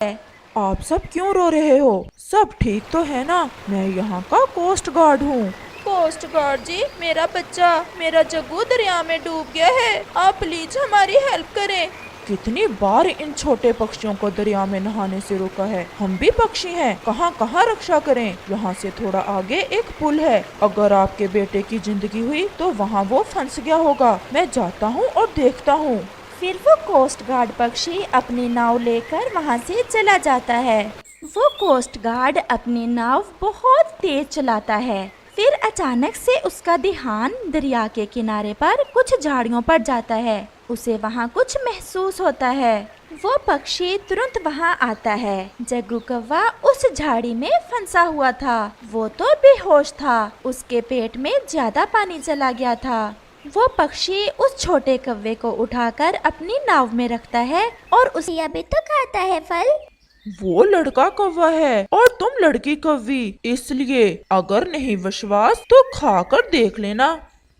आप सब क्यों रो रहे हो? सब ठीक तो है ना? मैं यहाँ का कोस्ट गार्ड हूँ। कोस्ट गार्ड जी, मेरा बच्चा, मेरा जग्गू दरिया में डूब गया है। आप प्लीज हमारी हेल्प करें। कितनी बार इन छोटे पक्षियों को दरिया में नहाने से रोका है। हम भी पक्षी हैं, कहाँ कहाँ रक्षा करें। यहाँ से थोड़ा आगे एक पुल है, अगर आपके बेटे की जिंदगी हुई तो वहाँ वो फंस गया होगा। मैं जाता हूँ और देखता हूँ। फिर वो कोस्ट गार्ड पक्षी अपनी नाव लेकर वहाँ से चला जाता है। वो कोस्ट गार्ड अपनी नाव बहुत तेज चलाता है। फिर अचानक से उसका ध्यान दरिया के किनारे पर कुछ झाड़ियों पर जाता है। उसे वहाँ कुछ महसूस होता है। वो पक्षी तुरंत वहाँ आता है। जग्गू कौवा उस झाड़ी में फंसा हुआ था। वो तो बेहोश था, उसके पेट में ज्यादा पानी चला गया था। वो पक्षी उस छोटे कौवे को उठाकर अपनी नाव में रखता है और उसे अभी तो खाता है फल। वो लड़का कौवा है और तुम लड़की कौवी, इसलिए अगर नहीं विश्वास तो खाकर देख लेना।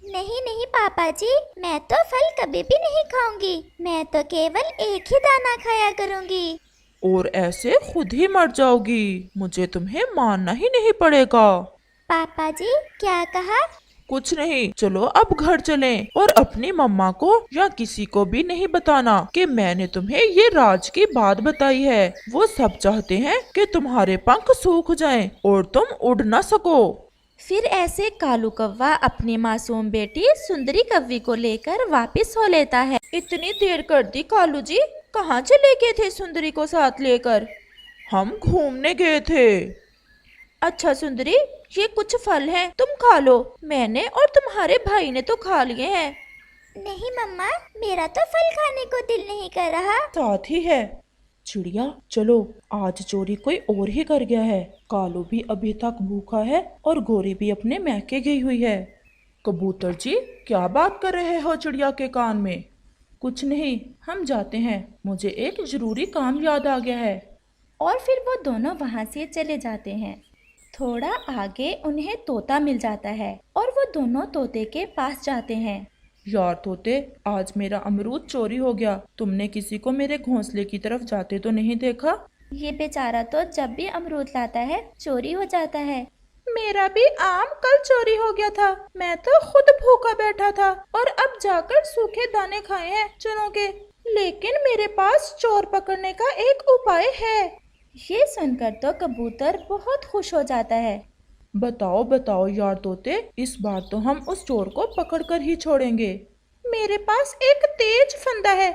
नहीं नहीं पापा जी, मैं तो फल कभी भी नहीं खाऊंगी। मैं तो केवल एक ही दाना खाया करूंगी। और ऐसे खुद ही मर जाओगी। मुझे तुम्हें मानना ही नहीं पड़ेगा। पापा जी क्या कहा? कुछ नहीं, चलो अब घर चलें और अपनी मम्मा को या किसी को भी नहीं बताना कि मैंने तुम्हें ये राज की बात बताई है। वो सब चाहते हैं कि तुम्हारे पंख सूख जाएं और तुम उड़ ना सको। फिर ऐसे कालू कौवा अपनी मासूम बेटी सुंदरी कौवी को लेकर वापस हो लेता है। इतनी देर कर दी कालू जी, कहाँ चले गए थे सुंदरी को साथ लेकर? हम घूमने गए थे। अच्छा सुंदरी, ये कुछ फल हैं, तुम खा लो। मैंने और तुम्हारे भाई ने तो खा लिए हैं। नहीं मम्मा, मेरा तो फल खाने को दिल नहीं कर रहा। साथ ही है। चिड़िया चलो, आज चोरी कोई और ही कर गया है। कालू भी अभी तक भूखा है और गोरी भी अपने मैके गई हुई है। कबूतर जी क्या बात कर रहे हो चिड़िया के कान में? कुछ नहीं, हम जाते हैं, मुझे एक जरूरी काम याद आ गया है। और फिर वो दोनों वहाँ से चले जाते हैं। थोड़ा आगे उन्हें तोता मिल जाता है और वो दोनों तोते के पास जाते हैं। यार तोते, आज मेरा अमरूद चोरी हो गया। तुमने किसी को मेरे घोंसले की तरफ जाते तो नहीं देखा? ये बेचारा तो जब भी अमरूद लाता है चोरी हो जाता है। मेरा भी आम कल चोरी हो गया था। मैं तो खुद भूखा बैठा था और अब जाकर सूखे दाने खाए हैं चनों के। लेकिन मेरे पास चोर पकड़ने का एक उपाय है। ये सुनकर तो कबूतर बहुत खुश हो जाता है। बताओ बताओ यार तोते, इस बार तो हम उस चोर को पकड़ कर ही छोड़ेंगे। मेरे पास एक तेज फंदा है।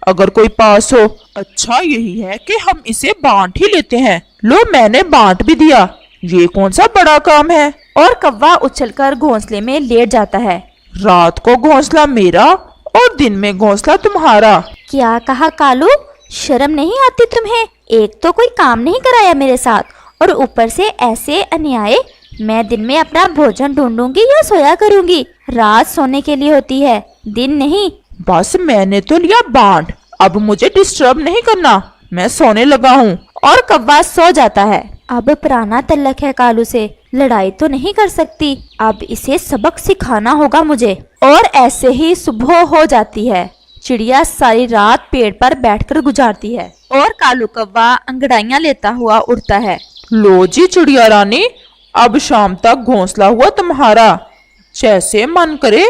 अगर कोई पास हो। अच्छा यही है कि हम इसे बांट ही लेते हैं। लो मैंने बांट भी दिया, ये कौन सा बड़ा काम है। और कौवा उछलकर घोंसले में लेट जाता है। रात को घोंसला मेरा और दिन में घोंसला तुम्हारा। क्या कहा कालू? शर्म नहीं आती तुम्हें? एक तो कोई काम नहीं कराया मेरे साथ और ऊपर से ऐसे अन्याय। मैं दिन में अपना भोजन ढूंढूंगी या सोया करूंगी। रात सोने के लिए होती है, दिन नहीं। बस मैंने तो लिया बांट, अब मुझे डिस्टर्ब नहीं करना, मैं सोने लगा हूँ। और कौवा सो जाता है। अब पुराना तल्लक है कालू से, लड़ाई तो नहीं कर सकती। अब इसे सबक सिखाना होगा मुझे। और ऐसे ही सुबह हो जाती है। चिड़िया सारी रात पेड़ पर बैठकर गुजारती है और कालू कौवा अंगड़ाइयां लेता हुआ उड़ता है। लो जी चिड़िया रानी, अब शाम तक घोंसला हुआ तुम्हारा। जैसे मन करे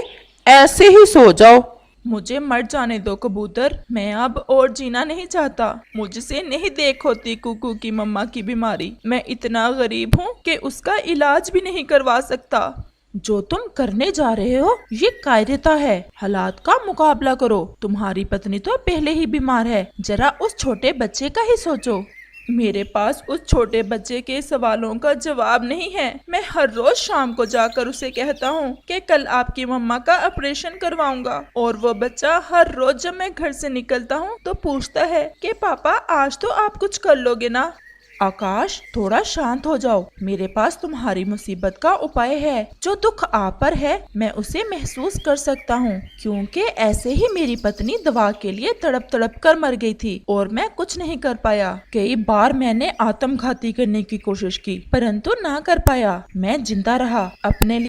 ऐसे ही सो जाओ। मुझे मर जाने दो कबूतर, मैं अब और जीना नहीं चाहता। मुझसे नहीं देख होती कुकू की मम्मा की बीमारी। मैं इतना गरीब हूँ कि उसका इलाज भी नहीं करवा सकता। जो तुम करने जा रहे हो ये कायरता है। हालात का मुकाबला करो। तुम्हारी पत्नी तो पहले ही बीमार है, जरा उस छोटे बच्चे का ही सोचो। मेरे पास उस छोटे बच्चे के सवालों का जवाब नहीं है। मैं हर रोज शाम को जाकर उसे कहता हूँ कि कल आपकी मम्मा का ऑपरेशन करवाऊंगा। और वो बच्चा हर रोज जब मैं घर से निकलता हूँ तो पूछता है कि पापा आज तो आप कुछ कर लोगे ना। आकाश थोड़ा शांत हो जाओ, मेरे पास तुम्हारी मुसीबत का उपाय है। जो दुख आप पर है मैं उसे महसूस कर सकता हूँ, क्योंकि ऐसे ही मेरी पत्नी दवा के लिए तड़प तड़प कर मर गई थी और मैं कुछ नहीं कर पाया। कई बार मैंने आत्मघाती करने की कोशिश की परंतु ना कर पाया। मैं जिंदा रहा, अपने लिए